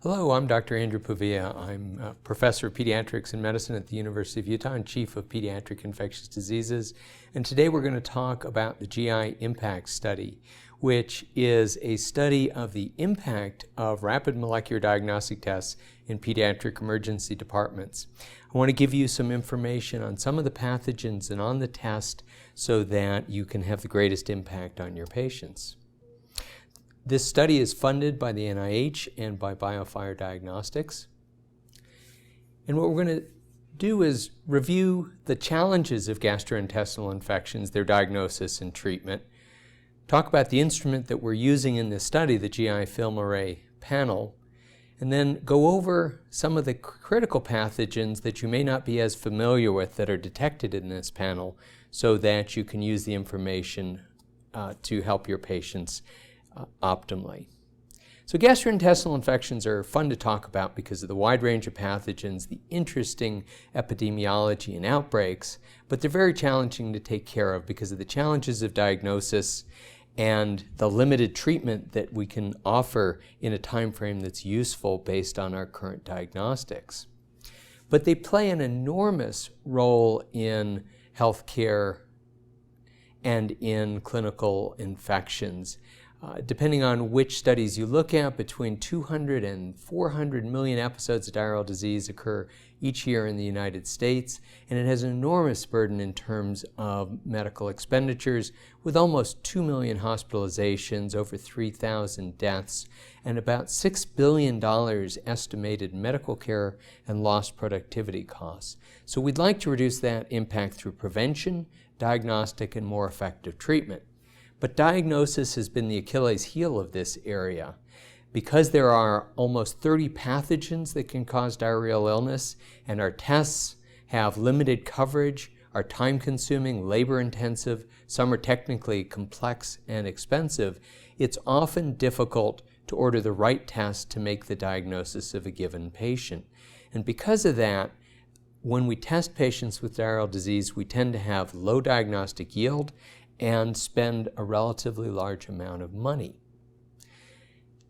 Hello, I'm Dr. Andrew Pavia. I'm a professor of pediatrics and medicine at the University of Utah and chief of pediatric infectious diseases. And today we're going to talk about the GI impact study, which is a study of the impact of rapid molecular diagnostic tests in pediatric emergency departments. I want to give you some information on some of the pathogens and on the test so that you can have the greatest impact on your patients. This study is funded by the NIH and by BioFire Diagnostics. And what we're going to do is review the challenges of gastrointestinal infections, their diagnosis and treatment, talk about the instrument that we're using in this study, the GI film array panel, and then go over some of the critical pathogens that you may not be as familiar with that are detected in this panel so that you can use the information to help your patients optimally. So gastrointestinal infections are fun to talk about because of the wide range of pathogens, the interesting epidemiology and outbreaks, but they're very challenging to take care of because of the challenges of diagnosis and the limited treatment that we can offer in a time frame that's useful based on our current diagnostics. But they play an enormous role in healthcare and in clinical infections. Depending on which studies you look at, between 200 and 400 million episodes of diarrheal disease occur each year in the United States, and it has an enormous burden in terms of medical expenditures, with almost 2 million hospitalizations, over 3,000 deaths, and about $6 billion estimated medical care and lost productivity costs. So we'd like to reduce that impact through prevention, diagnostic, and more effective treatment. But diagnosis has been the Achilles heel of this area. Because there are almost 30 pathogens that can cause diarrheal illness, and our tests have limited coverage, are time-consuming, labor-intensive, some are technically complex and expensive, it's often difficult to order the right test to make the diagnosis of a given patient. And because of that, when we test patients with diarrheal disease, we tend to have low diagnostic yield and spend a relatively large amount of money.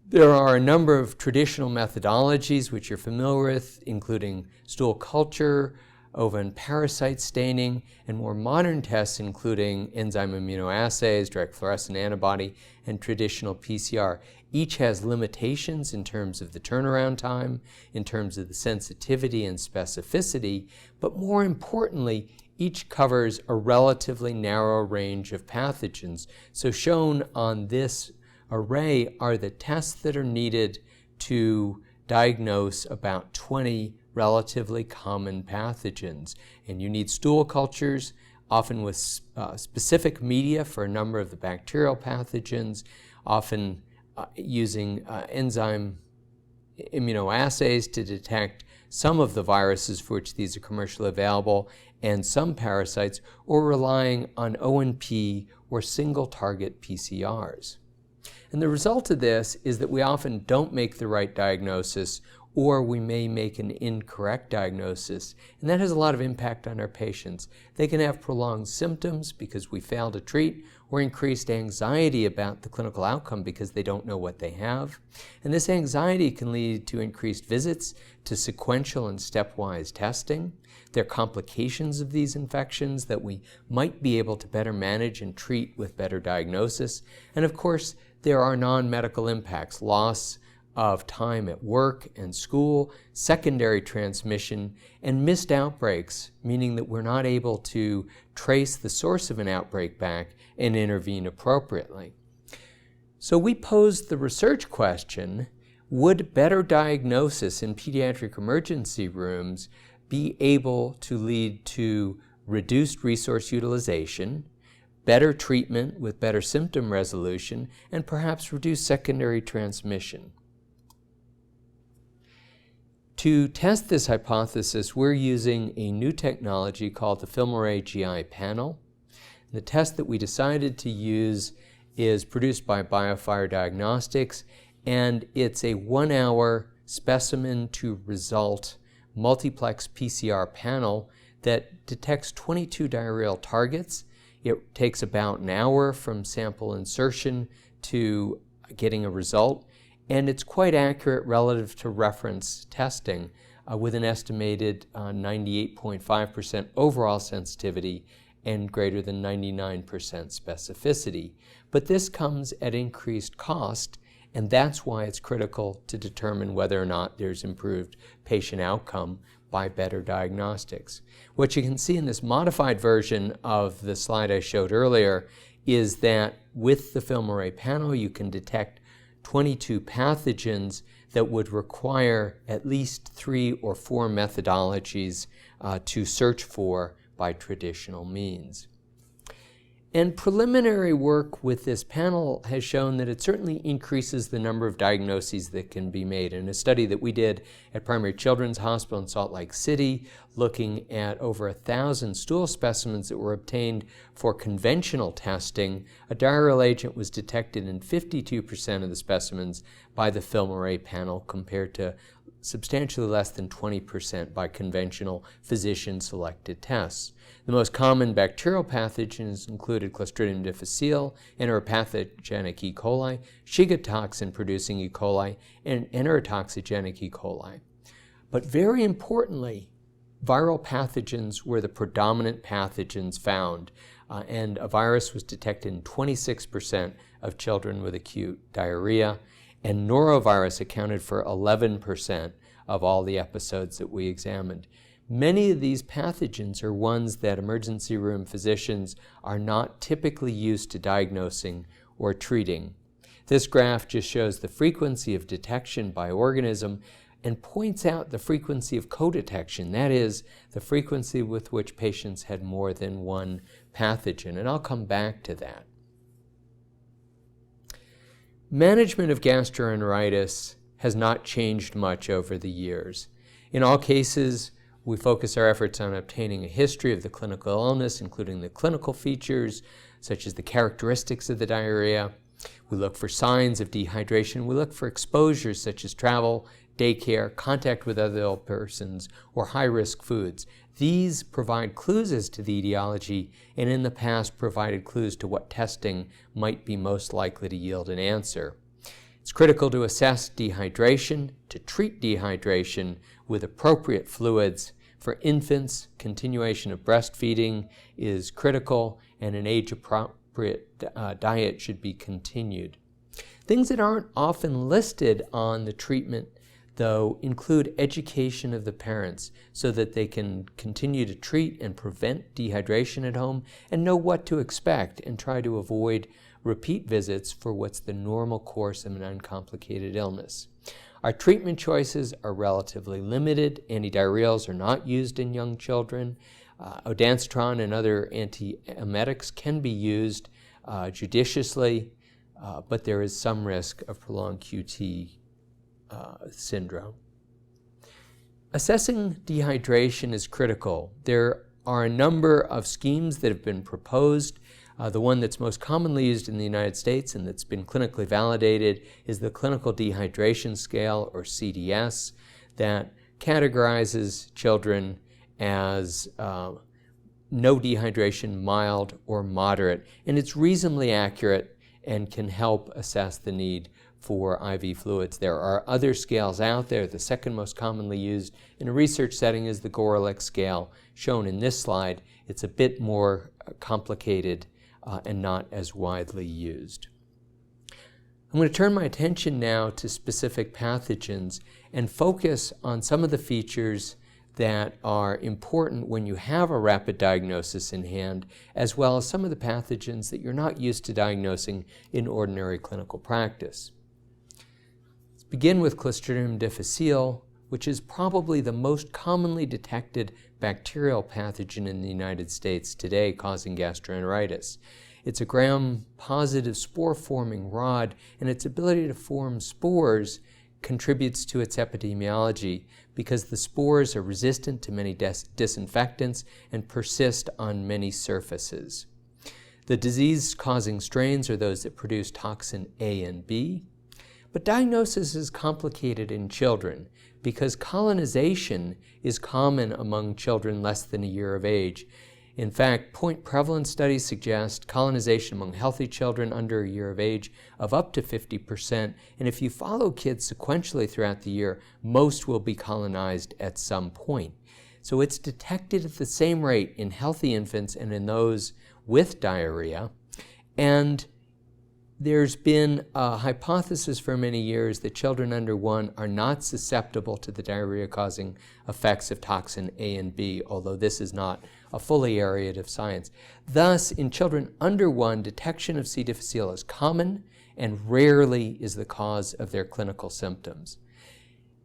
There are a number of traditional methodologies which you're familiar with, including stool culture, ova and parasite staining, and more modern tests including enzyme immunoassays, direct fluorescent antibody, and traditional PCR. Each has limitations in terms of the turnaround time, in terms of the sensitivity and specificity, but more importantly, each covers a relatively narrow range of pathogens. So shown on this array are the tests that are needed to diagnose about 20 relatively common pathogens. And you need stool cultures, often with specific media for a number of the bacterial pathogens, often using enzyme immunoassays to detect some of the viruses for which these are commercially available, and some parasites, or relying on ONP or single-target PCRs. And the result of this is that we often don't make the right diagnosis, or we may make an incorrect diagnosis, and that has a lot of impact on our patients. They can have prolonged symptoms because we fail to treat, or increased anxiety about the clinical outcome because they don't know what they have. And this anxiety can lead to increased visits to sequential and stepwise testing. There are complications of these infections that we might be able to better manage and treat with better diagnosis. And of course, there are non-medical impacts, loss of time at work and school, secondary transmission, and missed outbreaks, meaning that we're not able to trace the source of an outbreak back and intervene appropriately. So we posed the research question, would better diagnosis in pediatric emergency rooms be able to lead to reduced resource utilization, better treatment with better symptom resolution, and perhaps reduce secondary transmission? To test this hypothesis, we're using a new technology called the Film Array GI panel. The test that we decided to use is produced by BioFire Diagnostics, and it's a 1-hour specimen to result multiplex PCR panel that detects 22 diarrheal targets. It takes about an hour from sample insertion to getting a result, and it's quite accurate relative to reference testing with an estimated 98.5% overall sensitivity and greater than 99% specificity. But this comes at increased cost, and that's why it's critical to determine whether or not there's improved patient outcome by better diagnostics. What you can see in this modified version of the slide I showed earlier is that with the film array panel you can detect 22 pathogens that would require at least 3 or 4 methodologies to search for by traditional means. And preliminary work with this panel has shown that it certainly increases the number of diagnoses that can be made. In a study that we did at Primary Children's Hospital in Salt Lake City, looking at over 1,000 stool specimens that were obtained for conventional testing, a diarrheal agent was detected in 52% of the specimens by the film array panel compared to substantially less than 20% by conventional physician-selected tests. The most common bacterial pathogens included Clostridium difficile, enteropathogenic E. coli, Shiga toxin-producing E. coli, and enterotoxigenic E. coli. But very importantly, viral pathogens were the predominant pathogens found, and a virus was detected in 26% of children with acute diarrhea, and norovirus accounted for 11% of all the episodes that we examined. Many of these pathogens are ones that emergency room physicians are not typically used to diagnosing or treating. This graph just shows the frequency of detection by organism and points out the frequency of co-detection, that is, the frequency with which patients had more than one pathogen, and I'll come back to that. Management of gastroenteritis has not changed much over the years. In all cases, we focus our efforts on obtaining a history of the clinical illness, including the clinical features, such as the characteristics of the diarrhea. We look for signs of dehydration. We look for exposures such as travel, daycare, contact with other ill persons, or high-risk foods. These provide clues as to the etiology, and in the past provided clues to what testing might be most likely to yield an answer. It's critical to assess dehydration, to treat dehydration with appropriate fluids. For infants, continuation of breastfeeding is critical, and an age-appropriate diet should be continued. Things that aren't often listed on the treatment, though, include education of the parents so that they can continue to treat and prevent dehydration at home and know what to expect and try to avoid repeat visits for what's the normal course of an uncomplicated illness. Our treatment choices are relatively limited. Antidiarrheals are not used in young children. Ondansetron and other antiemetics can be used judiciously, but there is some risk of prolonged QT syndrome. Assessing dehydration is critical. There are a number of schemes that have been proposed. The one that's most commonly used in the United States and that's been clinically validated is the Clinical Dehydration Scale, or CDS, that categorizes children as no dehydration, mild, or moderate, and it's reasonably accurate and can help assess the need for IV fluids. There are other scales out there. The second most commonly used in a research setting is the Gorelick scale, shown in this slide. It's a bit more complicated and not as widely used. I'm going to turn my attention now to specific pathogens and focus on some of the features that are important when you have a rapid diagnosis in hand, as well as some of the pathogens that you're not used to diagnosing in ordinary clinical practice. Let's begin with Clostridium difficile, which is probably the most commonly detected bacterial pathogen in the United States today, causing gastroenteritis. It's a gram-positive spore-forming rod, and its ability to form spores contributes to its epidemiology because the spores are resistant to many disinfectants and persist on many surfaces. The disease-causing strains are those that produce toxin A and B, but diagnosis is complicated in children because colonization is common among children less than a year of age. In fact, point prevalence studies suggest colonization among healthy children under a year of age of up to 50%, and if you follow kids sequentially throughout the year, most will be colonized at some point. So it's detected at the same rate in healthy infants and in those with diarrhea, and there's been a hypothesis for many years that children under 1 are not susceptible to the diarrhea-causing effects of toxin A and B, although this is not a fully areated of science. Thus, in children under 1, detection of C. difficile is common and rarely is the cause of their clinical symptoms.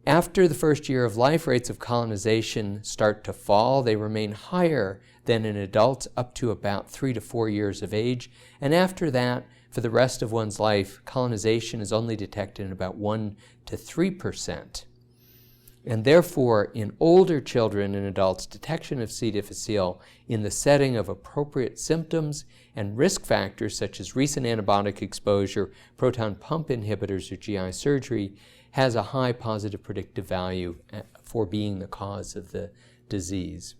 After the first year of life, rates of colonization start to fall. They remain higher than in adults up to about 3 to 4 years of age, and after that, for the rest of one's life, colonization is only detected in about 1 to 3%. And therefore, in older children and adults, detection of C. difficile in the setting of appropriate symptoms and risk factors such as recent antibiotic exposure, proton pump inhibitors, or GI surgery has a high positive predictive value for being the cause of the disease.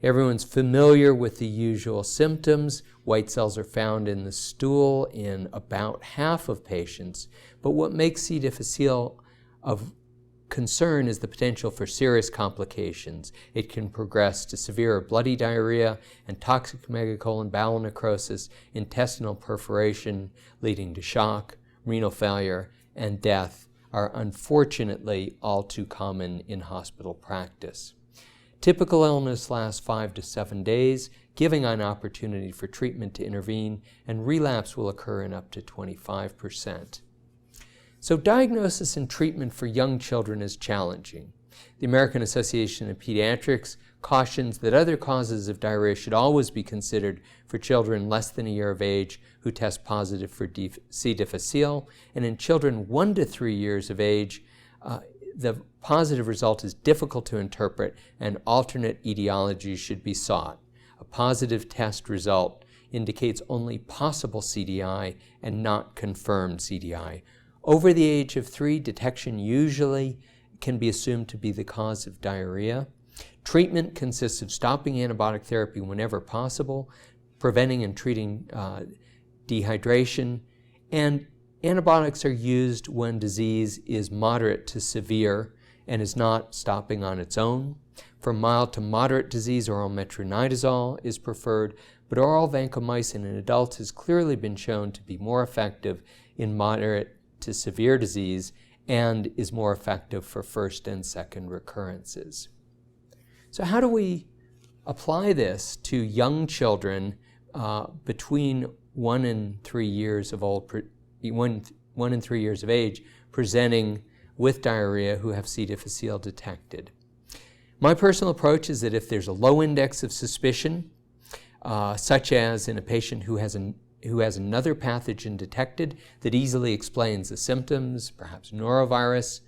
Everyone's familiar with the usual symptoms. White cells are found in the stool in about half of patients. But what makes C. difficile of concern is the potential for serious complications. It can progress to severe or bloody diarrhea and toxic megacolon, bowel necrosis, intestinal perforation leading to shock, renal failure, and death are unfortunately all too common in hospital practice. Typical illness lasts 5 to 7 days, giving an opportunity for treatment to intervene, and relapse will occur in up to 25%. So diagnosis and treatment for young children is challenging. The American Association of Pediatrics cautions that other causes of diarrhea should always be considered for children less than a year of age who test positive for C. difficile, and in children 1 to 3 years of age, the positive result is difficult to interpret and alternate etiologies should be sought. A positive test result indicates only possible CDI and not confirmed CDI. Over the age of 3, detection usually can be assumed to be the cause of diarrhea. Treatment consists of stopping antibiotic therapy whenever possible, preventing and treating dehydration, and antibiotics are used when disease is moderate to severe and is not stopping on its own. For mild to moderate disease, oral metronidazole is preferred, but oral vancomycin in adults has clearly been shown to be more effective in moderate to severe disease and is more effective for first and second recurrences. So how do we apply this to young children between 1 and 3 years of one and 3 years of age presenting with diarrhea who have C. difficile detected? My personal approach is that if there's a low index of suspicion, such as in a patient who has another pathogen detected that easily explains the symptoms, perhaps norovirus,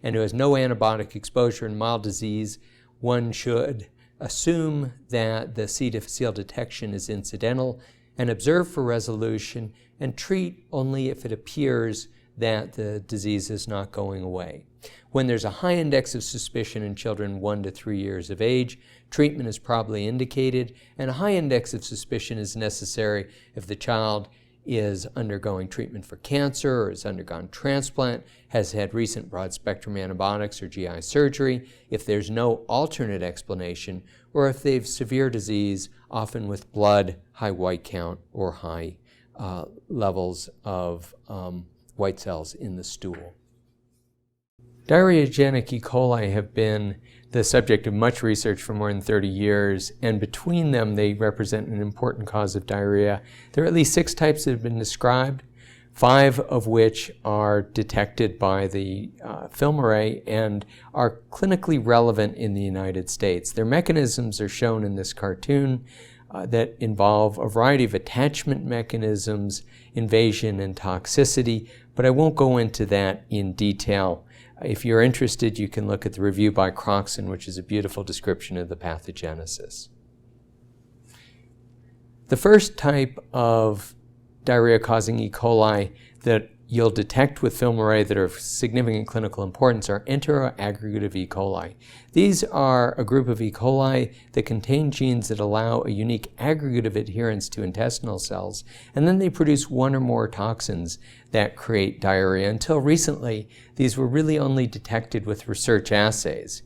and who has no antibiotic exposure and mild disease, one should assume that the C. difficile detection is incidental and observe for resolution and treat only if it appears that the disease is not going away. When there's a high index of suspicion in children 1 to 3 years of age, treatment is probably indicated, and a high index of suspicion is necessary if the child is undergoing treatment for cancer or has undergone transplant, has had recent broad-spectrum antibiotics or GI surgery, if there's no alternate explanation, or if they have severe disease, often with blood, high white count, or high levels of white cells in the stool. Diarrheogenic E. coli have been the subject of much research for more than 30 years, and between them they represent an important cause of diarrhea. There are at least 6 types that have been described, 5 of which are detected by the film array and are clinically relevant in the United States. Their mechanisms are shown in this cartoon that involve a variety of attachment mechanisms, invasion, and toxicity, but I won't go into that in detail. If you're interested, you can look at the review by Croxon, which is a beautiful description of the pathogenesis. The first type of diarrhea-causing E. coli that you'll detect with film array that are of significant clinical importance are enteroaggregative E. coli. These are a group of E. coli that contain genes that allow a unique aggregate of adherence to intestinal cells, and then they produce one or more toxins that create diarrhea. Until recently, these were really only detected with research assays.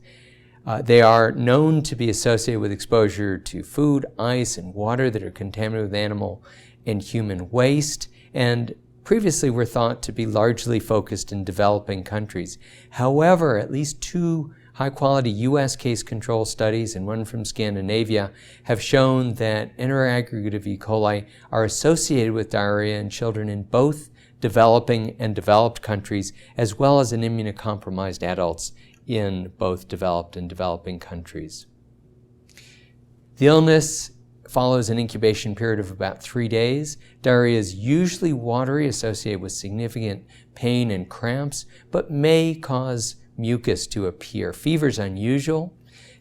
They are known to be associated with exposure to food, ice, and water that are contaminated with animal and human waste, and previously were thought to be largely focused in developing countries. However, at least 2 high-quality U.S. case control studies and one from Scandinavia have shown that enteroaggregative E. coli are associated with diarrhea in children in both developing and developed countries, as well as in immunocompromised adults in both developed and developing countries. The illness follows an incubation period of about 3 days. Diarrhea is usually watery, associated with significant pain and cramps, but may cause mucus to appear. Fever is unusual.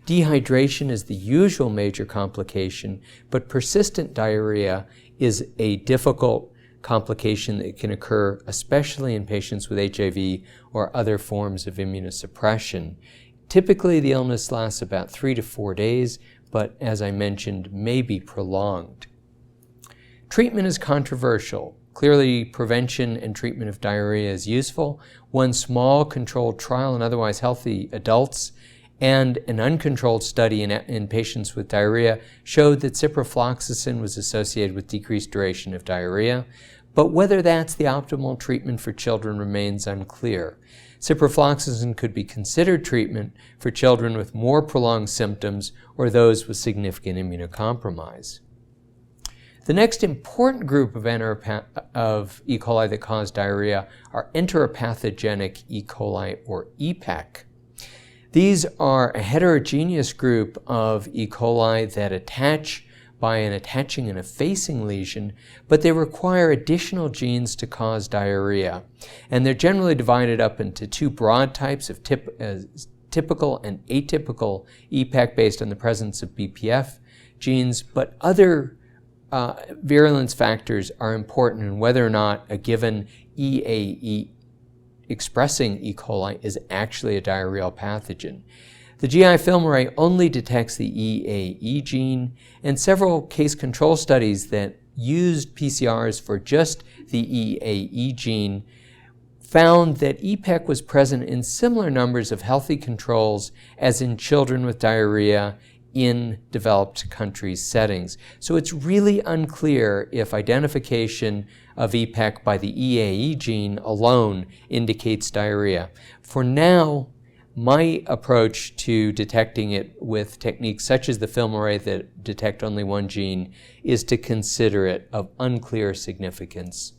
Dehydration is the usual major complication, but persistent diarrhea is a difficult complication that can occur especially in patients with HIV or other forms of immunosuppression. Typically, the illness lasts about 3 to 4 days, but as I mentioned, may be prolonged. Treatment is controversial. Clearly, prevention and treatment of diarrhea is useful. One small controlled trial in otherwise healthy adults and an uncontrolled study in patients with diarrhea showed that ciprofloxacin was associated with decreased duration of diarrhea, but whether that's the optimal treatment for children remains unclear. Ciprofloxacin could be considered treatment for children with more prolonged symptoms or those with significant immunocompromise. The next important group of E. coli that cause diarrhea are enteropathogenic E. coli, or EPEC. These are a heterogeneous group of E. coli that attach by an attaching and effacing lesion, but they require additional genes to cause diarrhea. And they're generally divided up into 2 broad types of typical and atypical EPEC based on the presence of BPF genes, but other virulence factors are important in whether or not a given EAE expressing E. coli is actually a diarrheal pathogen. The GI film array only detects the EAE gene, and several case control studies that used PCRs for just the EAE gene found that EPEC was present in similar numbers of healthy controls as in children with diarrhea in developed countries settings. So it's really unclear if identification of EPEC by the EAE gene alone indicates diarrhea. For now, my approach to detecting it with techniques such as the film array that detect only one gene is to consider it of unclear significance.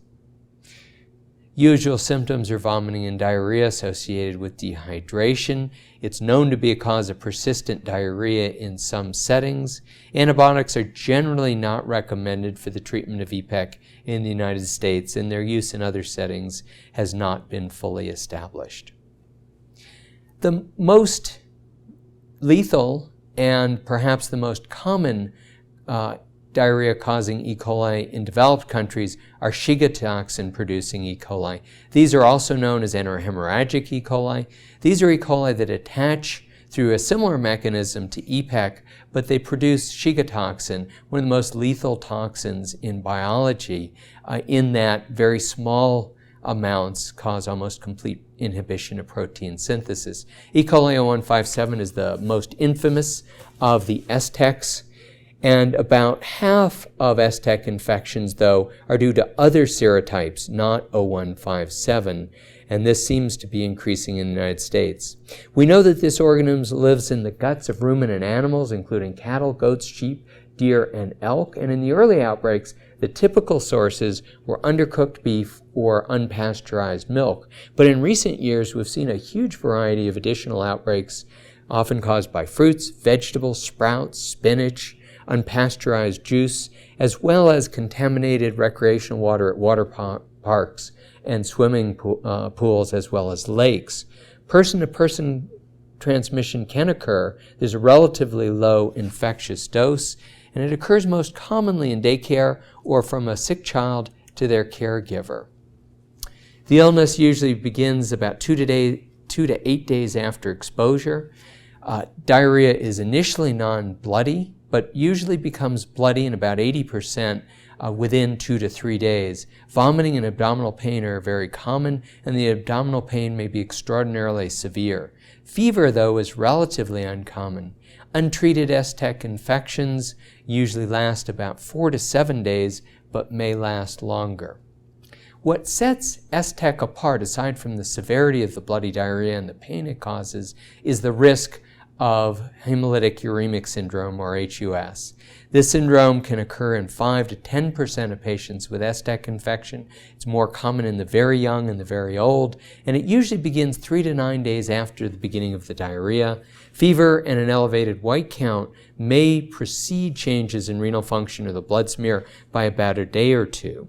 Usual symptoms are vomiting and diarrhea associated with dehydration. It's known to be a cause of persistent diarrhea in some settings. Antibiotics are generally not recommended for the treatment of EPEC in the United States, and their use in other settings has not been fully established. The most lethal and perhaps the most common diarrhea-causing E. coli in developed countries are Shiga toxin-producing E. coli. These are also known as enterohemorrhagic E. coli. These are E. coli that attach through a similar mechanism to EPEC, but they produce Shiga toxin, one of the most lethal toxins in biology, in that very small amounts cause almost complete inhibition of protein synthesis. E. coli 0157 is the most infamous of the STECs, and about half of STEC infections, though, are due to other serotypes, not 0157, and this seems to be increasing in the United States. We know that this organism lives in the guts of ruminant animals, including cattle, goats, sheep, deer, and elk, and in the early outbreaks, the typical sources were undercooked beef or unpasteurized milk. But in recent years, we've seen a huge variety of additional outbreaks, often caused by fruits, vegetables, sprouts, spinach, unpasteurized juice, as well as contaminated recreational water at water parks and swimming pools, as well as lakes. Person-to-person transmission can occur. There's a relatively low infectious dose, and it occurs most commonly in daycare or from a sick child to their caregiver. The illness usually begins about 2 to 8 days after exposure. Diarrhea is initially non-bloody, but usually becomes bloody in about 80% within 2 to 3 days. Vomiting and abdominal pain are very common, and the abdominal pain may be extraordinarily severe. Fever, though, is relatively uncommon. Untreated S-tech infections usually last about 4 to 7 days, but may last longer. What sets S-tech apart, aside from the severity of the bloody diarrhea and the pain it causes, is the risk of hemolytic uremic syndrome, or HUS. This syndrome can occur in 5 to 10% of patients with S-tech infection. It's more common in the very young and the very old, and it usually begins 3 to 9 days after the beginning of the diarrhea. Fever and an elevated white count may precede changes in renal function or the blood smear by about a day or two.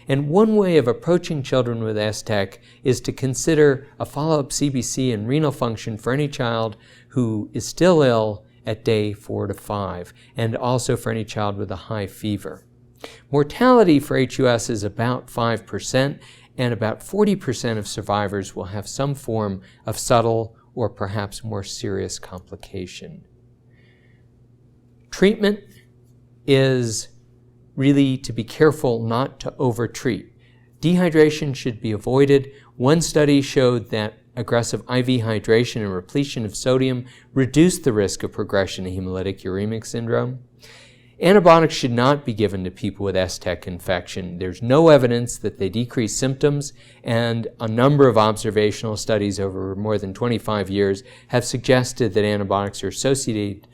And one way of approaching children with S-tech is to consider a follow-up CBC and renal function for any child who is still ill at day 4 to 5, and also for any child with a high fever. Mortality for HUS is about 5%, and about 40% of survivors will have some form of subtle or perhaps more serious complication. Treatment is really to be careful not to overtreat. Dehydration should be avoided. One study showed that aggressive IV hydration and repletion of sodium reduced the risk of progression to hemolytic uremic syndrome. Antibiotics should not be given to people with S-tech infection. There's no evidence that they decrease symptoms, and a number of observational studies over more than 25 years have suggested that antibiotics are associated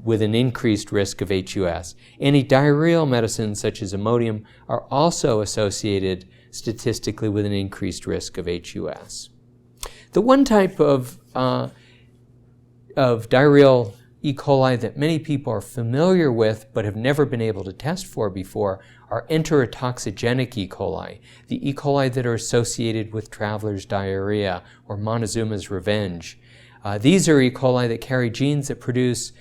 with an increased risk of HUS. Antidiarrheal medicines such as Imodium are also associated statistically with an increased risk of HUS. The one type of diarrheal E. coli that many people are familiar with but have never been able to test for before are enterotoxigenic E. coli, the E. coli that are associated with traveler's diarrhea or Montezuma's revenge. These are E. coli that carry genes that produce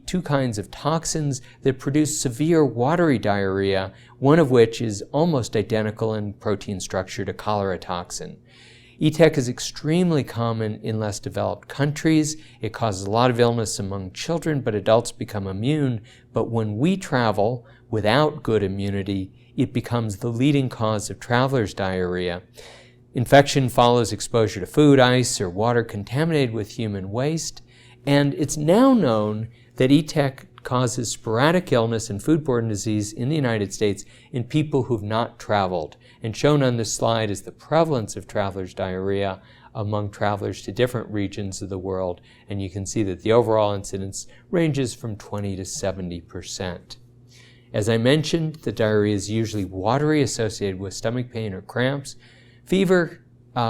two kinds of toxins that produce severe watery diarrhea, one of which is almost identical in protein structure to cholera toxin. E-tech is extremely common in less developed countries. It causes a lot of illness among children, but adults become immune. But when we travel without good immunity, it becomes the leading cause of traveler's diarrhea. Infection follows exposure to food, ice, or water contaminated with human waste. And it's now known that E-tech causes sporadic illness and foodborne disease in the United States in people who've not traveled. And shown on this slide is the prevalence of traveler's diarrhea among travelers to different regions of the world. And you can see that the overall incidence ranges from 20 to 70%. As I mentioned, the diarrhea is usually watery, associated with stomach pain or cramps. Fever,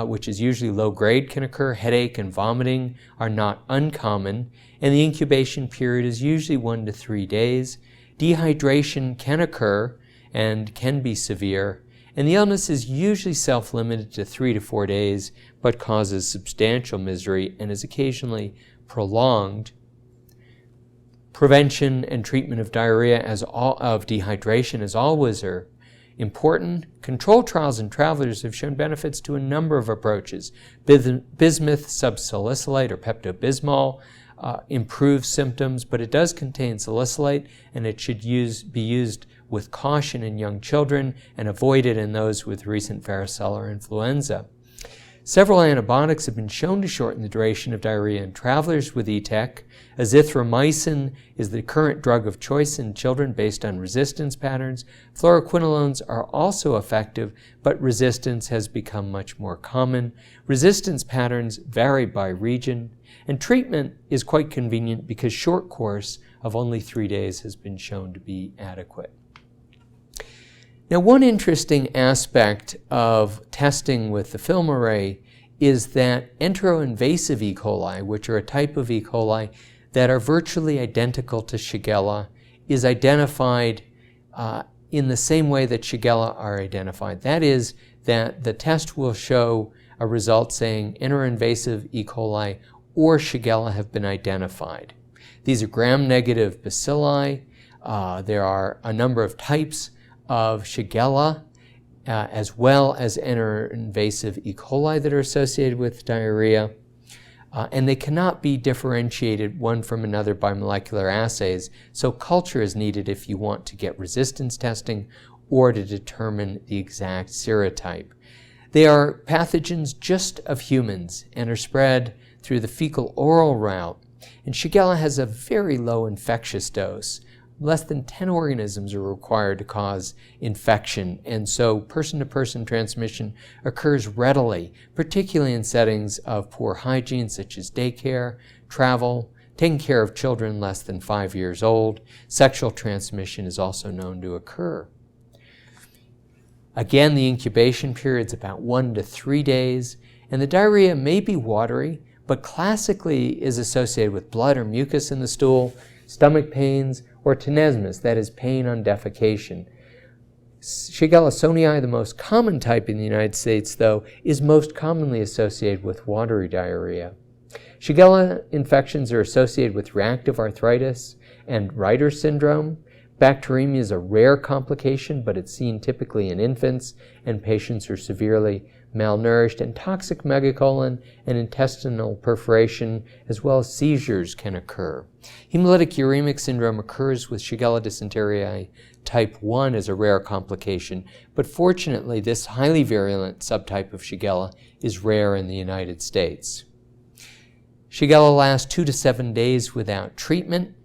which is usually low grade, can occur. Headache and vomiting are not uncommon, and the incubation period is usually 1 to 3 days. Dehydration can occur and can be severe, and the illness is usually self-limited to 3 to 4 days, but causes substantial misery and is occasionally prolonged. Prevention and treatment of diarrhea of dehydration as always are important. Control trials in travelers have shown benefits to a number of approaches. Bismuth subsalicylate or Pepto-Bismol improves symptoms, but it does contain salicylate, and it should be used with caution in young children and avoided in those with recent varicella influenza. Several antibiotics have been shown to shorten the duration of diarrhea in travelers with E-tech. Azithromycin is the current drug of choice in children based on resistance patterns. Fluoroquinolones are also effective, but resistance has become much more common. Resistance patterns vary by region, and treatment is quite convenient because short course of only 3 days has been shown to be adequate. Now, one interesting aspect of testing with the film array is that enteroinvasive E. coli, which are a type of E. coli that are virtually identical to Shigella, is identified in the same way that Shigella are identified. That is, that the test will show a result saying enteroinvasive E. coli or Shigella have been identified. These are gram-negative bacilli. There are a number of types of Shigella, as well as enter-invasive E. coli that are associated with diarrhea. And they cannot be differentiated one from another by molecular assays, so culture is needed if you want to get resistance testing or to determine the exact serotype. They are pathogens just of humans and are spread through the fecal-oral route. And Shigella has a very low infectious dose. Less than 10 organisms are required to cause infection, and so person-to-person transmission occurs readily, particularly in settings of poor hygiene such as daycare, travel, taking care of children less than 5 years old. Sexual transmission is also known to occur. Again, the incubation period is about 1 to 3 days, and the diarrhea may be watery, but classically is associated with blood or mucus in the stool, stomach pains, or tenesmus, that is pain on defecation. Shigella sonii, the most common type in the United States, though, is most commonly associated with watery diarrhea. Shigella infections are associated with reactive arthritis and Reiter syndrome. Bacteremia is a rare complication, but it's seen typically in infants, and patients are severely malnourished, and toxic megacolon and intestinal perforation as well as seizures can occur. Hemolytic uremic syndrome occurs with Shigella dysenteriae type 1 as a rare complication, but fortunately this highly virulent subtype of Shigella is rare in the United States. Shigella lasts 2 to 7 days without treatment,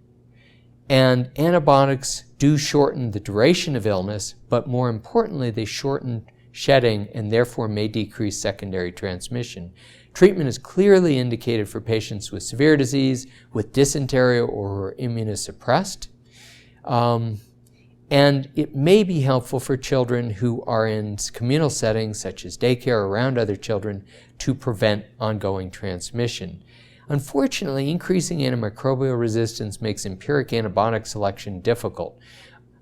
and antibiotics do shorten the duration of illness, but more importantly they shorten shedding and therefore may decrease secondary transmission. Treatment is clearly indicated for patients with severe disease, with dysentery, or who are immunosuppressed. And it may be helpful for children who are in communal settings such as daycare or around other children to prevent ongoing transmission. Unfortunately, increasing antimicrobial resistance makes empiric antibiotic selection difficult.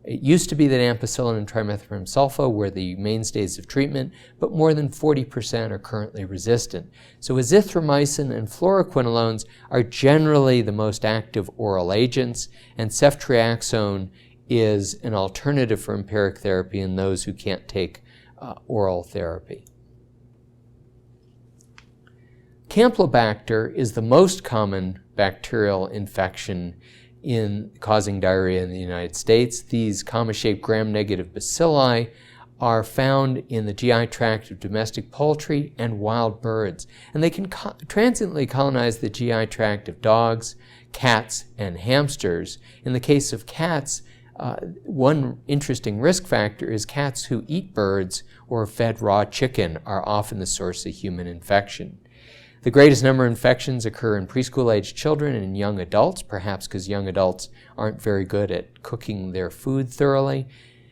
It used to be that ampicillin and trimethoprim sulfa were the mainstays of treatment, but more than 40% are currently resistant. So azithromycin and fluoroquinolones are generally the most active oral agents, and ceftriaxone is an alternative for empiric therapy in those who can't take oral therapy. Campylobacter is the most common bacterial infection in causing diarrhea in the United States. These comma-shaped gram-negative bacilli are found in the GI tract of domestic poultry and wild birds, and they can transiently colonize the GI tract of dogs, cats, and hamsters. In the case of cats, one interesting risk factor is cats who eat birds or are fed raw chicken are often the source of human infection. The greatest number of infections occur in preschool-aged children and in young adults, perhaps because young adults aren't very good at cooking their food thoroughly.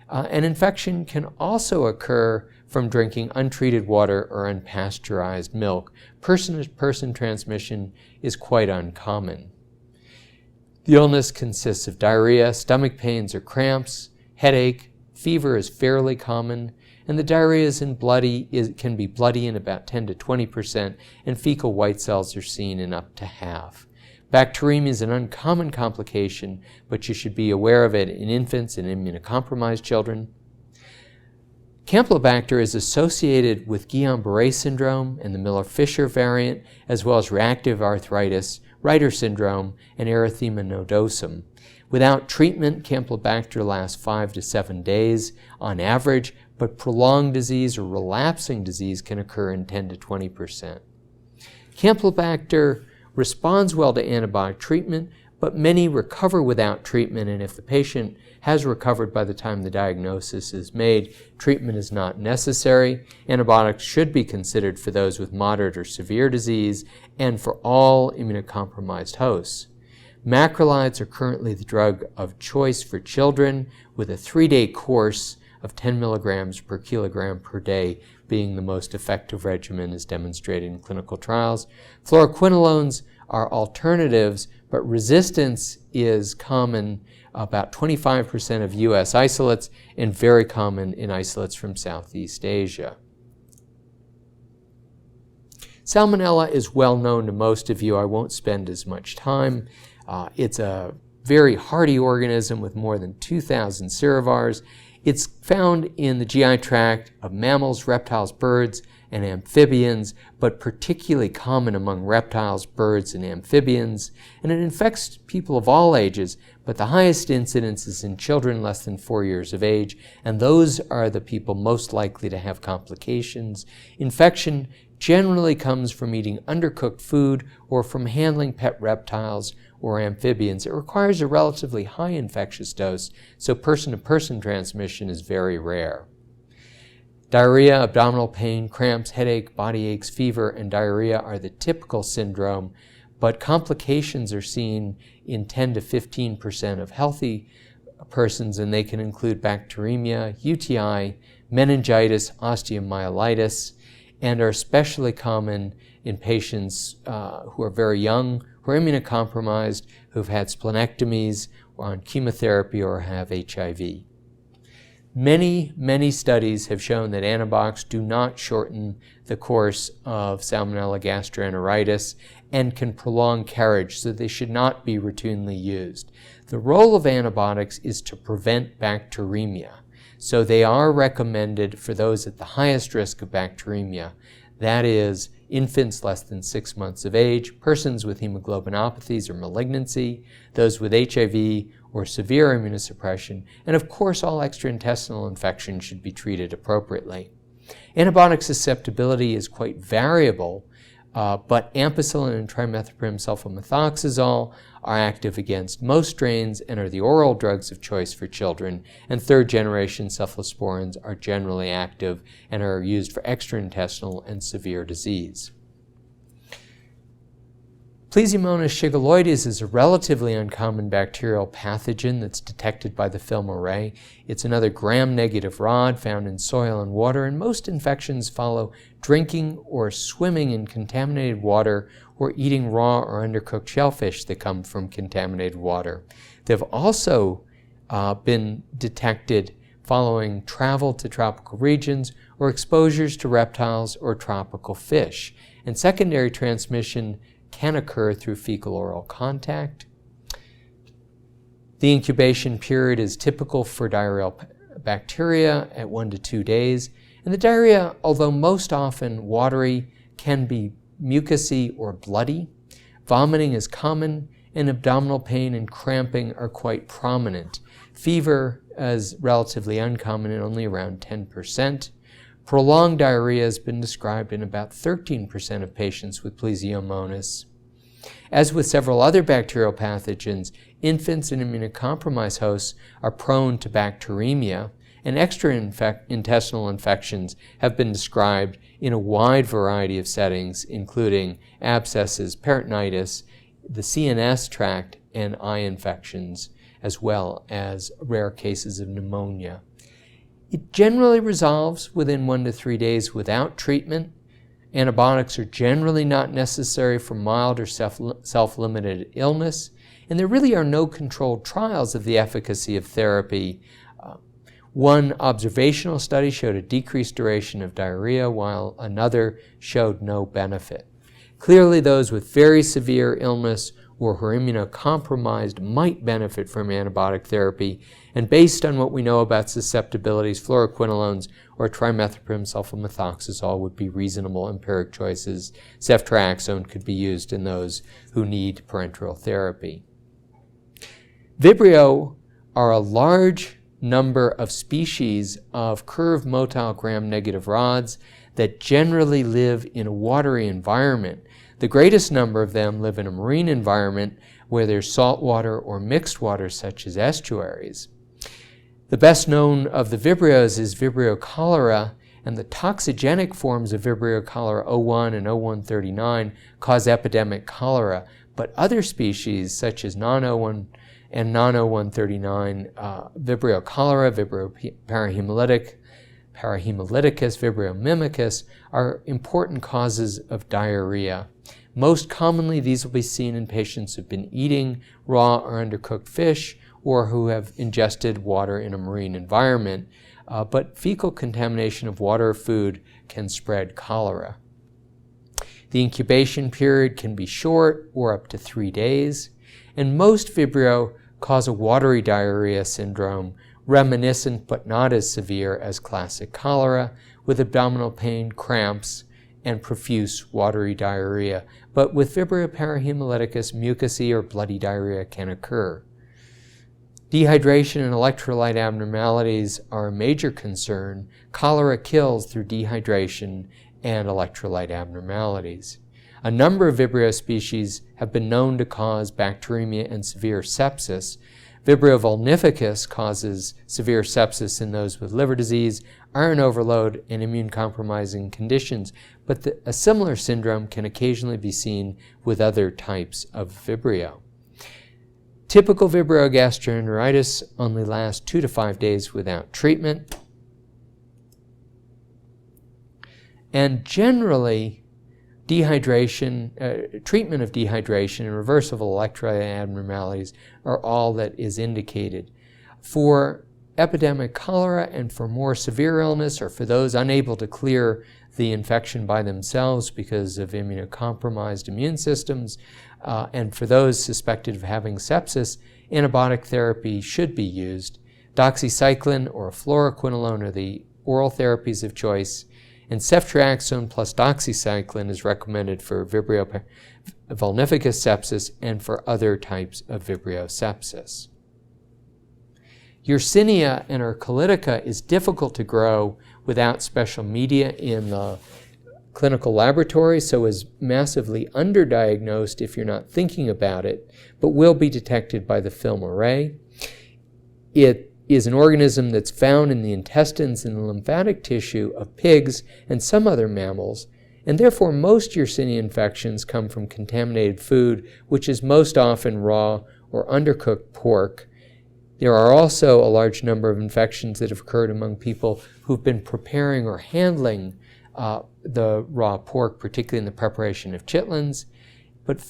An infection can also occur from drinking untreated water or unpasteurized milk. Person-to-person transmission is quite uncommon. The illness consists of diarrhea, stomach pains or cramps, headache, fever is fairly common, and the diarrhea can be bloody in about 10 to 20%, and fecal white cells are seen in up to half. Bacteremia is an uncommon complication, but you should be aware of it in infants and immunocompromised children. Campylobacter is associated with Guillain-Barré syndrome and the Miller-Fisher variant, as well as reactive arthritis, Reiter syndrome, and erythema nodosum. Without treatment, Campylobacter lasts 5 to 7 days on average, but prolonged disease or relapsing disease can occur in 10 to 20%. Campylobacter responds well to antibiotic treatment, but many recover without treatment, and if the patient has recovered by the time the diagnosis is made, treatment is not necessary. Antibiotics should be considered for those with moderate or severe disease and for all immunocompromised hosts. Macrolides are currently the drug of choice for children, with a 3-day course of 10 milligrams per kilogram per day being the most effective regimen as demonstrated in clinical trials. Fluoroquinolones are alternatives, but resistance is common about 25% of U.S. isolates and very common in isolates from Southeast Asia. Salmonella is well known to most of you. I won't spend as much time. It's a very hardy organism with more than 2,000 serovars. It's found in the GI tract of mammals, reptiles, birds, and amphibians, but particularly common among reptiles, birds, and amphibians. And it infects people of all ages, but the highest incidence is in children less than 4 years of age, and those are the people most likely to have complications. Infection generally comes from eating undercooked food or from handling pet reptiles or amphibians. It requires a relatively high infectious dose, so person-to-person transmission is very rare. Diarrhea, abdominal pain, cramps, headache, body aches, fever, and diarrhea are the typical syndrome, but complications are seen in 10 to 15% of healthy persons, and they can include bacteremia, UTI, meningitis, osteomyelitis, and are especially common in patients who are very young, who are immunocompromised, who've had splenectomies, or on chemotherapy, or have HIV. Many studies have shown that antibiotics do not shorten the course of Salmonella gastroenteritis and can prolong carriage, so they should not be routinely used. The role of antibiotics is to prevent bacteremia, so they are recommended for those at the highest risk of bacteremia. That is, infants less than 6 months of age, persons with hemoglobinopathies or malignancy, those with HIV or severe immunosuppression, and of course all extraintestinal infections should be treated appropriately. Antibiotic susceptibility is quite variable, but ampicillin and trimethoprim sulfamethoxazole are active against most strains and are the oral drugs of choice for children, and third-generation cephalosporins are generally active and are used for extraintestinal and severe disease. Plesiomonas shigelloides is a relatively uncommon bacterial pathogen that's detected by the film array. It's another gram-negative rod found in soil and water, and most infections follow drinking or swimming in contaminated water or eating raw or undercooked shellfish that come from contaminated water. They've also been detected following travel to tropical regions or exposures to reptiles or tropical fish. And secondary transmission can occur through fecal-oral contact. The incubation period is typical for diarrheal bacteria at 1 to 2 days. And the diarrhea, although most often watery, can be mucousy or bloody. Vomiting is common, and abdominal pain and cramping are quite prominent. Fever is relatively uncommon at only around 10%. Prolonged diarrhea has been described in about 13% of patients with plesiomonas. As with several other bacterial pathogens, infants and immunocompromised hosts are prone to bacteremia, and extraintestinal infections have been described in a wide variety of settings, including abscesses, peritonitis, the CNS tract, and eye infections, as well as rare cases of pneumonia. It generally resolves within 1 to 3 days without treatment. Antibiotics are generally not necessary for mild or self-limited illness, and there really are no controlled trials of the efficacy of therapy. One observational study showed a decreased duration of diarrhea, while another showed no benefit. Clearly, those with very severe illness or who are immunocompromised might benefit from antibiotic therapy, and based on what we know about susceptibilities, fluoroquinolones or trimethoprim sulfamethoxazole would be reasonable empiric choices. Ceftriaxone could be used in those who need parenteral therapy. Vibrio are a large number of species of curved motile gram-negative rods that generally live in a watery environment. The greatest number of them live in a marine environment where there's salt water or mixed water, such as estuaries. The best known of the Vibrios is Vibrio cholera, and the toxigenic forms of Vibrio cholera 01 and 0139 cause epidemic cholera, but other species such as non-01 and non-0139, Vibrio cholera, Vibrio parahemolyticus, Vibrio mimicus, are important causes of diarrhea. Most commonly, these will be seen in patients who have been eating raw or undercooked fish or who have ingested water in a marine environment, but fecal contamination of water or food can spread cholera. The incubation period can be short or up to 3 days, and most Vibrio cause a watery diarrhea syndrome, reminiscent but not as severe as classic cholera, with abdominal pain, cramps, and profuse watery diarrhea. But with Vibrio parahemolyticus, mucousy or bloody diarrhea can occur. Dehydration and electrolyte abnormalities are a major concern. Cholera kills through dehydration and electrolyte abnormalities. A number of Vibrio species have been known to cause bacteremia and severe sepsis. Vibrio vulnificus causes severe sepsis in those with liver disease, iron overload, and immune-compromising conditions, but a similar syndrome can occasionally be seen with other types of Vibrio. Typical Vibrio gastroenteritis only lasts 2 to 5 days without treatment. And generally, treatment of dehydration and reversal of electrolyte abnormalities are all that is indicated. For epidemic cholera and for more severe illness, or for those unable to clear the infection by themselves because of immunocompromised immune systems, and for those suspected of having sepsis, antibiotic therapy should be used. Doxycycline or fluoroquinolone are the oral therapies of choice, and ceftriaxone plus doxycycline is recommended for Vibrio vulnificus sepsis and for other types of Vibrio sepsis. Yersinia and Ercolitica is difficult to grow without special media in the clinical laboratory, so is massively underdiagnosed if you're not thinking about it, but will be detected by the film array. It is an organism that's found in the intestines and the lymphatic tissue of pigs and some other mammals, and therefore most Yersinia infections come from contaminated food, which is most often raw or undercooked pork. There are also a large number of infections that have occurred among people who've been preparing or handling the raw pork, particularly in the preparation of chitlins. But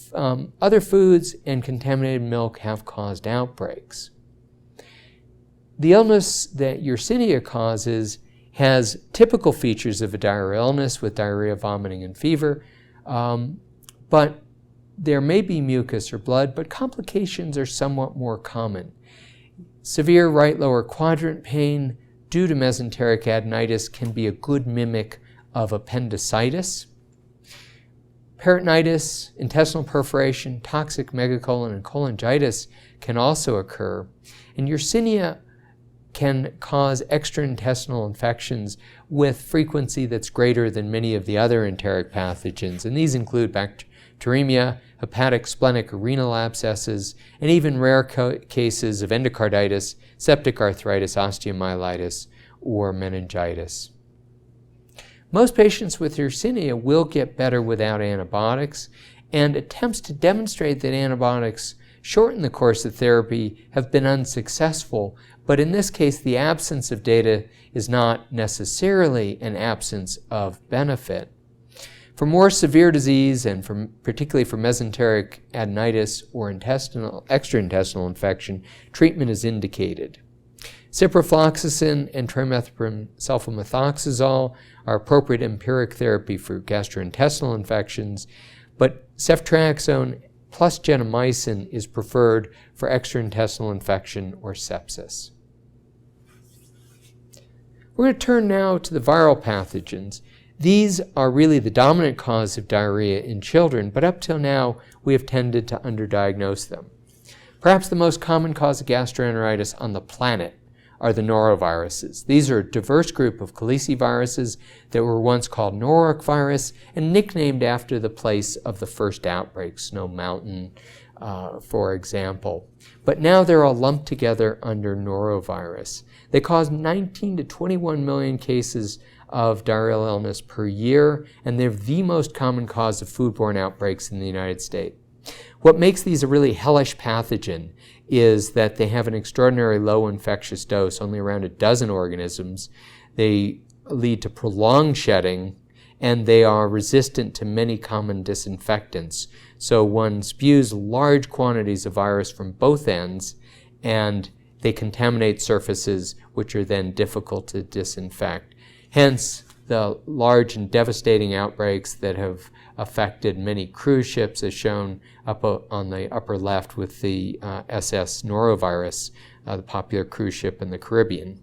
other foods and contaminated milk have caused outbreaks. The illness that Yersinia causes has typical features of a diarrheal illness with diarrhea, vomiting, and fever, but there may be mucus or blood, but complications are somewhat more common. Severe right lower quadrant pain due to mesenteric adenitis can be a good mimic of appendicitis. Peritonitis, intestinal perforation, toxic megacolon, and cholangitis can also occur. And Yersinia can cause extraintestinal infections with frequency that's greater than many of the other enteric pathogens. And these include bacteremia, hepatic, splenic, or renal abscesses, and even rare cases of endocarditis, septic arthritis, osteomyelitis, or meningitis. Most patients with Yersinia will get better without antibiotics, and attempts to demonstrate that antibiotics shorten the course of therapy have been unsuccessful, but in this case the absence of data is not necessarily an absence of benefit. For more severe disease, and particularly for mesenteric adenitis or extraintestinal infection, treatment is indicated. Ciprofloxacin and trimethoprim sulfamethoxazole are appropriate empiric therapy for gastrointestinal infections, but ceftriaxone plus gentamicin is preferred for extraintestinal infection or sepsis. We're going to turn now to the viral pathogens. These are really the dominant cause of diarrhea in children, but up till now we have tended to underdiagnose them. Perhaps the most common cause of gastroenteritis on the planet are the noroviruses. These are a diverse group of caliciviruses that were once called norovirus and nicknamed after the place of the first outbreak, Snow Mountain, for example. But now they're all lumped together under norovirus. They cause 19 to 21 million cases of diarrheal illness per year, and they're the most common cause of foodborne outbreaks in the United States. What makes these a really hellish pathogen is that they have an extraordinarily low infectious dose, only around a dozen organisms. They lead to prolonged shedding, and they are resistant to many common disinfectants. So one spews large quantities of virus from both ends, and they contaminate surfaces which are then difficult to disinfect. Hence, the large and devastating outbreaks that have affected many cruise ships, as shown up on the upper left with the SS norovirus, the popular cruise ship in the Caribbean.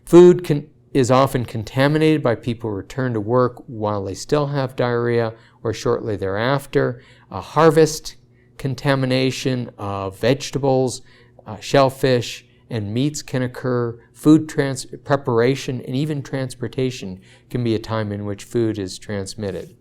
Food is often contaminated by people who return to work while they still have diarrhea or shortly thereafter. Harvest contamination of vegetables, shellfish, and meats can occur. Food preparation and even transportation can be a time in which food is transmitted.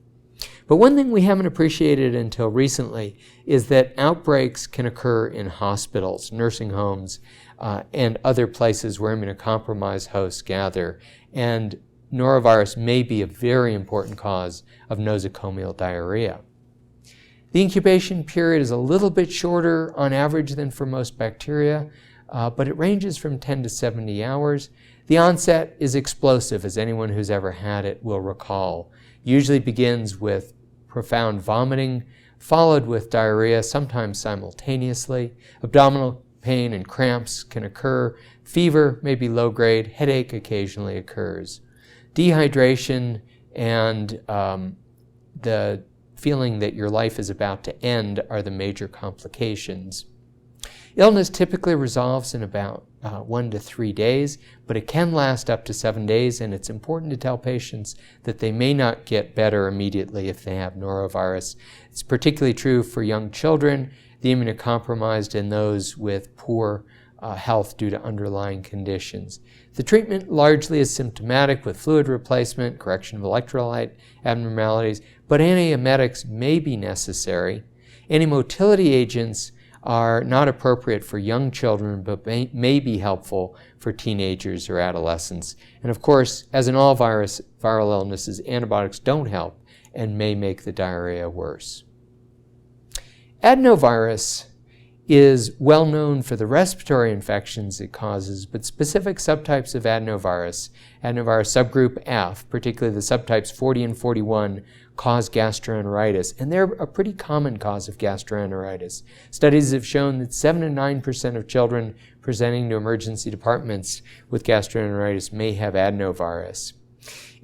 But one thing we haven't appreciated until recently is that outbreaks can occur in hospitals, nursing homes, and other places where immunocompromised hosts gather. And norovirus may be a very important cause of nosocomial diarrhea. The incubation period is a little bit shorter on average than for most bacteria, but it ranges from 10 to 70 hours. The onset is explosive, as anyone who's ever had it will recall. Usually begins with profound vomiting, followed with diarrhea, sometimes simultaneously. Abdominal pain and cramps can occur. Fever may be low grade. Headache occasionally occurs. Dehydration and the feeling that your life is about to end are the major complications. Illness typically resolves in about 1 to 3 days, but it can last up to 7 days, and it's important to tell patients that they may not get better immediately if they have norovirus. It's particularly true for young children, the immunocompromised, and those with poor health due to underlying conditions. The treatment largely is symptomatic with fluid replacement, correction of electrolyte abnormalities, but antiemetics may be necessary. Antimotility agents are not appropriate for young children, but may be helpful for teenagers or adolescents. And of course, as in all viral illnesses, antibiotics don't help and may make the diarrhea worse. Adenovirus is well known for the respiratory infections it causes, but specific subtypes of adenovirus subgroup F, particularly the subtypes 40 and 41, cause gastroenteritis, and they're a pretty common cause of gastroenteritis. Studies have shown that 7 to 9% of children presenting to emergency departments with gastroenteritis may have adenovirus.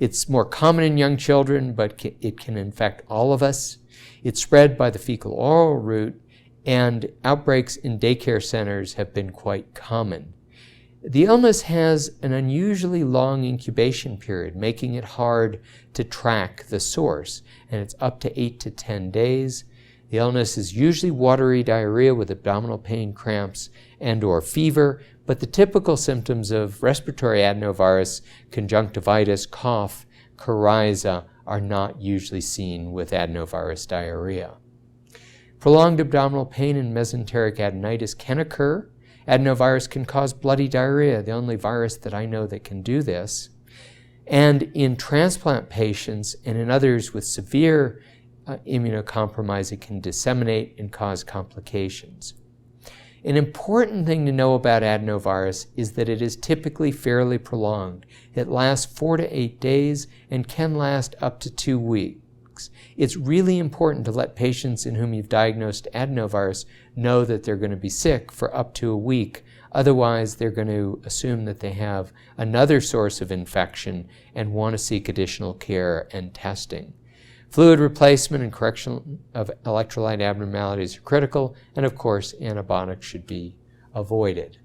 It's more common in young children, but it can infect all of us. It's spread by the fecal-oral route, and outbreaks in daycare centers have been quite common. The illness has an unusually long incubation period, making it hard to track the source, and it's up to 8 to 10 days. The illness is usually watery diarrhea with abdominal pain, cramps, and/or fever, but the typical symptoms of respiratory adenovirus, conjunctivitis, cough, coryza, are not usually seen with adenovirus diarrhea. Prolonged abdominal pain and mesenteric adenitis can occur. Adenovirus can cause bloody diarrhea, the only virus that I know that can do this. And in transplant patients and in others with severe immunocompromise, it can disseminate and cause complications. An important thing to know about adenovirus is that it is typically fairly prolonged. It lasts 4 to 8 days and can last up to 2 weeks. It's really important to let patients in whom you've diagnosed adenovirus know that they're going to be sick for up to a week. Otherwise, they're going to assume that they have another source of infection and want to seek additional care and testing. Fluid replacement and correction of electrolyte abnormalities are critical, and of course, antibiotics should be avoided.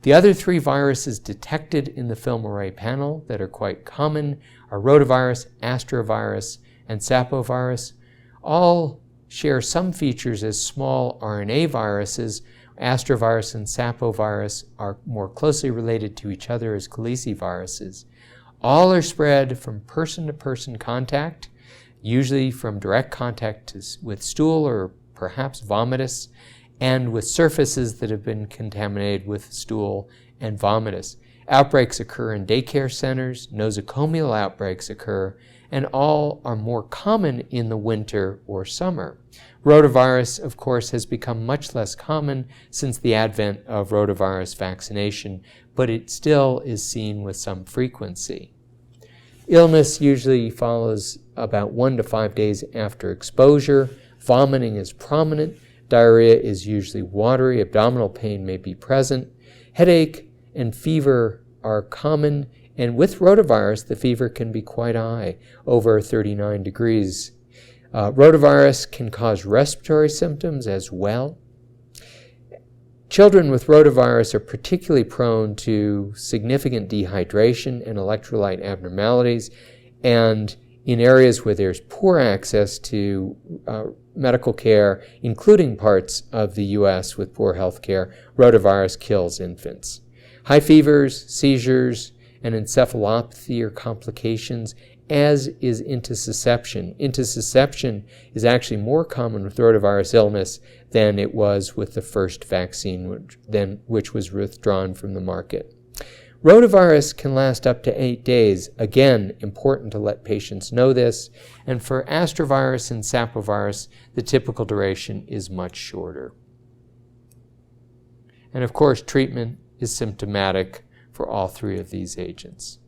The other 3 viruses detected in the film array panel that are quite common are rotavirus, astrovirus, and sapovirus. All share some features as small RNA viruses. Astrovirus and sapovirus are more closely related to each other as caliciviruses. All are spread from person-to-person contact, usually from direct contact with stool or perhaps vomitus, and with surfaces that have been contaminated with stool and vomitus. Outbreaks occur in daycare centers, nosocomial outbreaks occur, and all are more common in the winter or summer. Rotavirus, of course, has become much less common since the advent of rotavirus vaccination, but it still is seen with some frequency. Illness usually follows about 1 to 5 days after exposure. Vomiting is prominent. Diarrhea is usually watery. Abdominal pain may be present. Headache and fever are common, And with rotavirus, the fever can be quite high, over 39 degrees. Rotavirus can cause respiratory symptoms as well. Children with rotavirus are particularly prone to significant dehydration and electrolyte abnormalities, and in areas where there's poor access to medical care, including parts of the U.S. with poor health care, rotavirus kills infants. High fevers, seizures, and encephalopathy are complications, as is intussusception. Intussusception is actually more common with rotavirus illness than it was with the first vaccine, which was withdrawn from the market. Rotavirus can last up to 8 days. Again, important to let patients know this. And for astrovirus and sapovirus, the typical duration is much shorter. And of course, treatment is symptomatic for all three of these agents.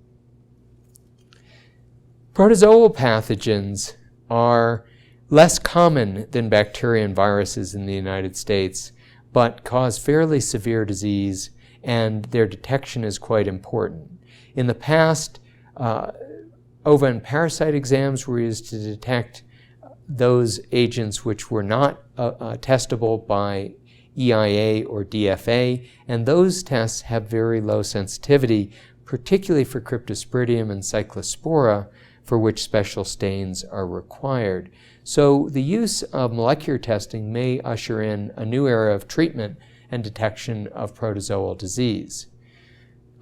Protozoal pathogens are less common than bacteria and viruses in the United States, but cause fairly severe disease, and their detection is quite important. In the past, ova and parasite exams were used to detect those agents which were not testable by EIA or DFA, and those tests have very low sensitivity, particularly for Cryptosporidium and Cyclospora, for which special stains are required. So the use of molecular testing may usher in a new era of treatment and detection of protozoal disease.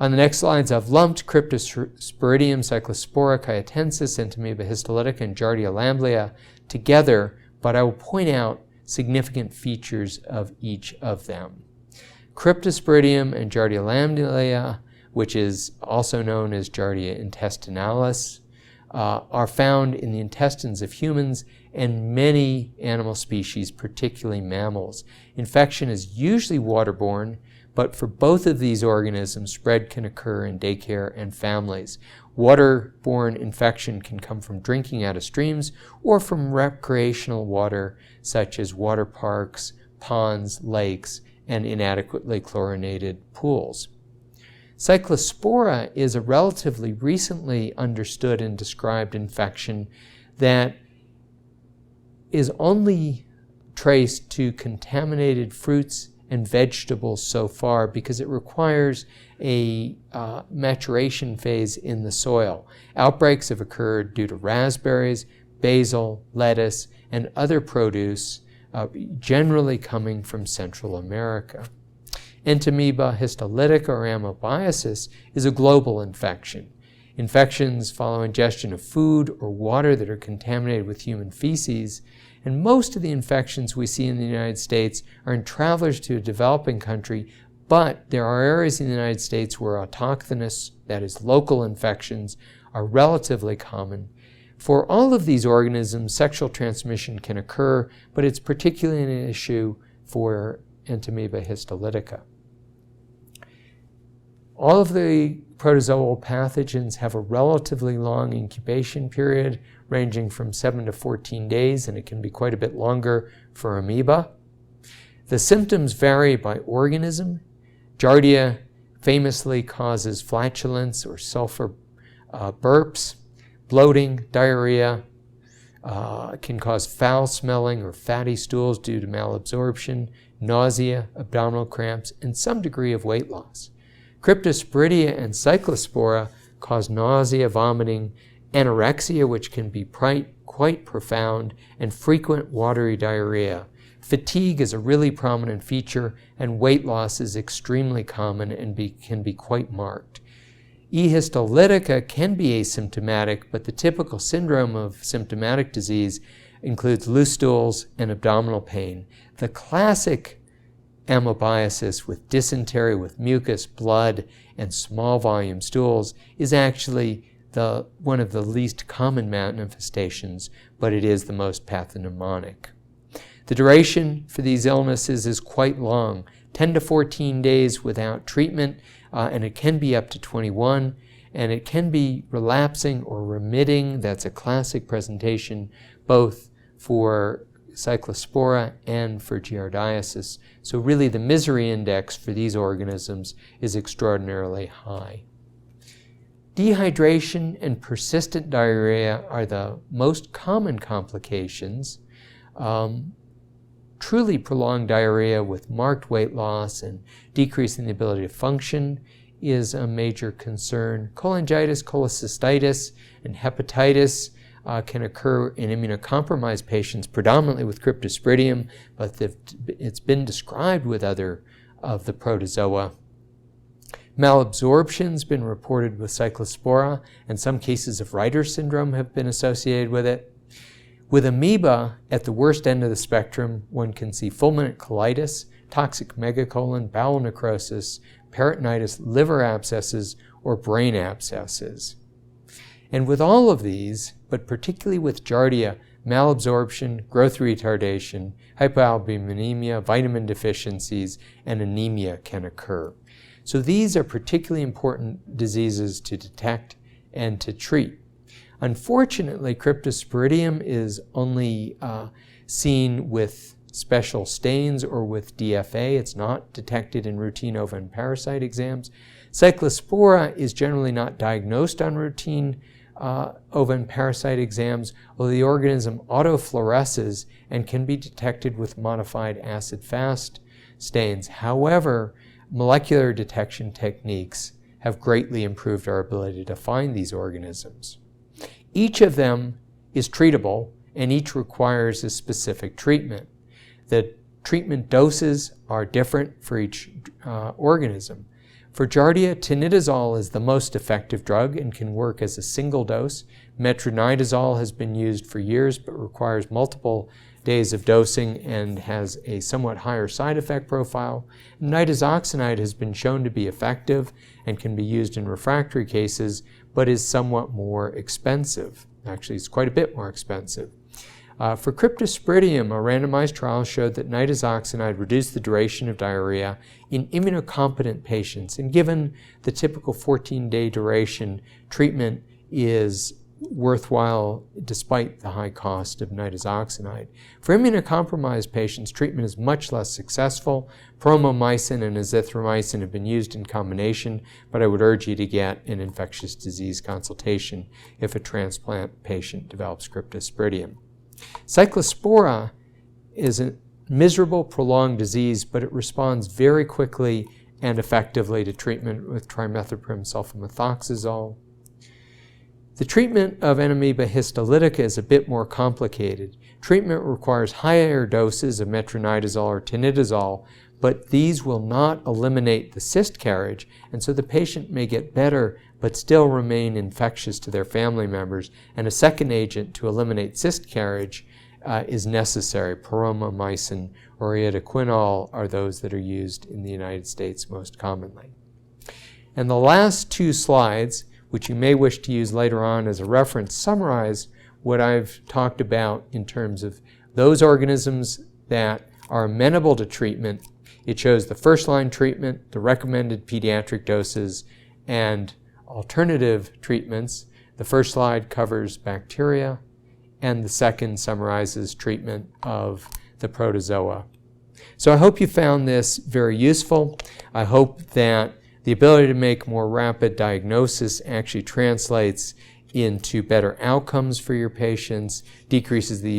On the next slides, I've lumped Cryptosporidium, Cyclospora, Chiotensis, Entamoeba histolytica, and Giardia lamblia together, but I will point out significant features of each of them. Cryptosporidium and Giardia lamblia, which is also known as Giardia intestinalis, are found in the intestines of humans and many animal species, particularly mammals. Infection is usually waterborne, but for both of these organisms, spread can occur in daycare and families. Waterborne infection can come from drinking out of streams or from recreational water, such as water parks, ponds, lakes, and inadequately chlorinated pools. Cyclospora is a relatively recently understood and described infection that is only traced to contaminated fruits and vegetables so far because it requires a maturation phase in the soil. Outbreaks have occurred due to raspberries, basil, lettuce, and other produce, generally coming from Central America. Entamoeba histolytica or amoebiasis is a global infection. Infections follow ingestion of food or water that are contaminated with human feces, and most of the infections we see in the United States are in travelers to a developing country, but there are areas in the United States where autochthonous, that is local infections, are relatively common. For all of these organisms, sexual transmission can occur, but it's particularly an issue for Entamoeba histolytica. All of the protozoal pathogens have a relatively long incubation period, ranging from 7 to 14 days, and it can be quite a bit longer for amoeba. The symptoms vary by organism. Giardia famously causes flatulence or sulfur burps, bloating, diarrhea, can cause foul smelling or fatty stools due to malabsorption, nausea, abdominal cramps, and some degree of weight loss. Cryptosporidia and Cyclospora cause nausea, vomiting, anorexia, which can be quite profound, and frequent watery diarrhea. Fatigue is a really prominent feature, and weight loss is extremely common and can be quite marked. E. histolytica can be asymptomatic, but the typical syndrome of symptomatic disease includes loose stools and abdominal pain. The classic amoebiasis with dysentery, with mucus, blood, and small volume stools is actually one of the least common manifestations, but it is the most pathognomonic. The duration for these illnesses is quite long, 10 to 14 days without treatment, and it can be up to 21, and it can be relapsing or remitting. That's a classic presentation both for Cyclospora and for giardiasis. So really the misery index for these organisms is extraordinarily high. Dehydration and persistent diarrhea are the most common complications. Truly prolonged diarrhea with marked weight loss and decreasing the ability to function is a major concern. Cholangitis, cholecystitis, and hepatitis can occur in immunocompromised patients, predominantly with Cryptosporidium, but it's been described with other of the protozoa. Malabsorption has been reported with Cyclospora, and some cases of Reiter syndrome have been associated with it. With amoeba, at the worst end of the spectrum, one can see fulminant colitis, toxic megacolon, bowel necrosis, peritonitis, liver abscesses, or brain abscesses. And with all of these, but particularly with Giardia, malabsorption, growth retardation, hypoalbuminemia, vitamin deficiencies, and anemia can occur. So these are particularly important diseases to detect and to treat. Unfortunately, Cryptosporidium is only seen with special stains or with DFA. It's not detected in routine ova and parasite exams. Cyclospora is generally not diagnosed on routine ova and parasite exams, although the organism autofluoresces and can be detected with modified acid-fast stains. However, molecular detection techniques have greatly improved our ability to find these organisms. Each of them is treatable, and each requires a specific treatment. The treatment doses are different for each organism. For Giardia, tinidazole is the most effective drug and can work as a single dose. Metronidazole has been used for years but requires multiple days of dosing and has a somewhat higher side effect profile. Nitazoxanide has been shown to be effective and can be used in refractory cases, but is somewhat more expensive. Actually, it's quite a bit more expensive. For Cryptosporidium, a randomized trial showed that nitazoxanide reduced the duration of diarrhea in immunocompetent patients, and given the typical 14-day duration, treatment is worthwhile despite the high cost of nitazoxanide. For immunocompromised patients, treatment is much less successful. Promomycin and azithromycin have been used in combination, but I would urge you to get an infectious disease consultation if a transplant patient develops Cryptosporidium. Cyclospora is a miserable, prolonged disease, but it responds very quickly and effectively to treatment with trimethoprim sulfamethoxazole. The treatment of Entamoeba histolytica is a bit more complicated. Treatment requires higher doses of metronidazole or tinidazole, but these will not eliminate the cyst carriage, and so the patient may get better but still remain infectious to their family members, and a second agent to eliminate cyst carriage is necessary. Paromomycin or iodoquinol are those that are used in the United States most commonly. And the last two slides, which you may wish to use later on as a reference, summarize what I've talked about in terms of those organisms that are amenable to treatment. It shows the first-line treatment, the recommended pediatric doses, and alternative treatments. The first slide covers bacteria, and the second summarizes treatment of the protozoa. So I hope you found this very useful. I hope that the ability to make more rapid diagnosis actually translates into better outcomes for your patients, decreases the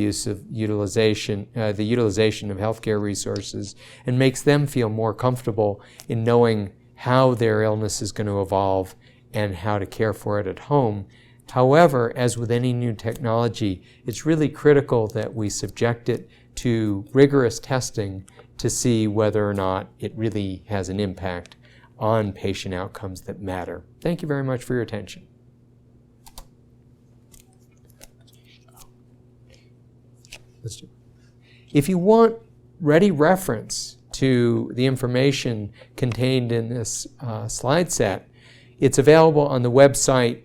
utilization of healthcare resources, and makes them feel more comfortable in knowing how their illness is going to evolve and how to care for it at home. However, as with any new technology, it's really critical that we subject it to rigorous testing to see whether or not it really has an impact on patient outcomes that matter. Thank you very much for your attention. If you want ready reference to the information contained in this slide set, it's available on the website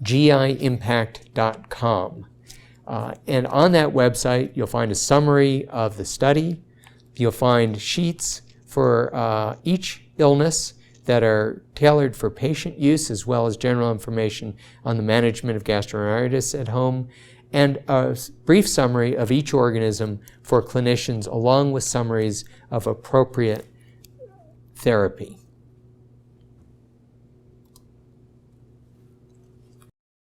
giimpact.com. And on that website, you'll find a summary of the study. You'll find sheets for each illness that are tailored for patient use, as well as general information on the management of gastroenteritis at home, and a brief summary of each organism for clinicians, along with summaries of appropriate therapy.